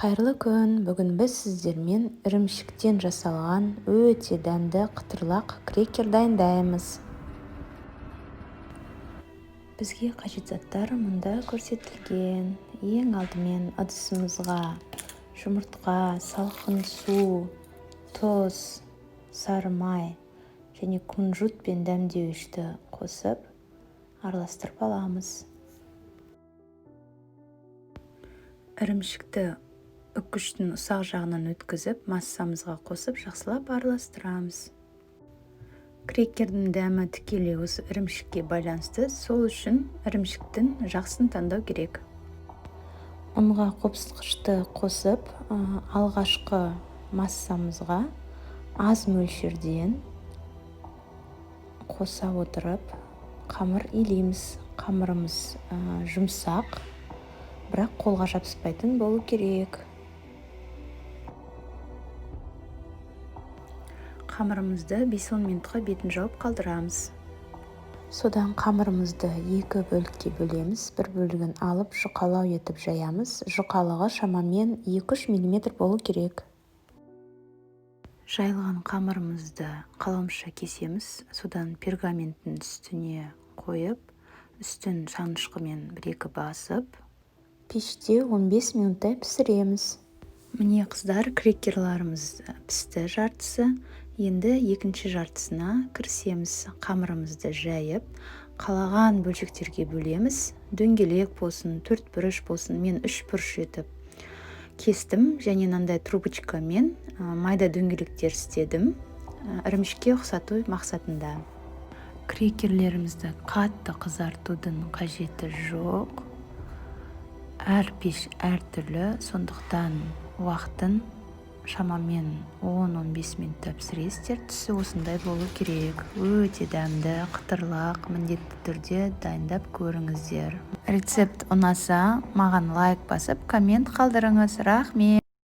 Қайырлы күн. Бүгін біз сіздермен ірімшіктен жасалған өте дәмді қытырлақ крекер дайындаймыз. Бізге қажет заттар мұнда көрсетілген. Ең алдымен ыдысымызға жұмыртқа, салқын су, тұз, сары май және күнжіт пен дәмдеуішті қосып араластырып аламыз. Ірімшікті үккіштің ұсақ жағынан өткізіп, массамызға қосып, жақсылап араластырамыз. Крекердің дәмі тікелей осы ірімшікке байланысты, сол үшін ірімшіктің жақсын таңдау керек. Ұнға қопсытқышты қосып, алғашқы массамызға аз мөлшерден қоса отырып, қамыр илейміз. Қамырымыз жұмсақ, бірақ қолға жабыспайтын болу керек. Қамырымызды 5-10 минутқа бетін жауып қалдырамыз. Содан қамырымызды 2 бөлікке бөлеміз. Бір бөлігін алып жұқалау етіп жаямыз. Жұқалығы шамамен 2-3 мм болу керек. Жайылған қамырымызды қаламша кесеміз. Содан пергаменттің үстіне қойып, үстін шанышқымен 1-2 басып, пеште 15 минуттай пісіреміз. Міне қыздар, крекерларымыз пісті жартысы. Енді екінші жартысына кірісеміз. Қамырымызды жайып, қалаған бөлшектерге бөлеміз. Дөңгелек болсын, 4 бұрыш болсын, мен 3 бұрыш етіп кестім және мынандай трубочкамен майда дөңгелектер істедім. Ірімшікке ұқсату мақсатында. Крекерлерімізді қатты қызартудың қажеті жоқ. Әр пеш әртүрлі, сондықтан уақытын шамамен 10-15 минутта пісіресіздер. Түсі осындай болу керек. Өте дәмді, қытырлақ, міндетті түрде дайындап көріңіздер. Рецепт ұнаса, маған лайк басып, коммент қалдырыңыз. Рахмет.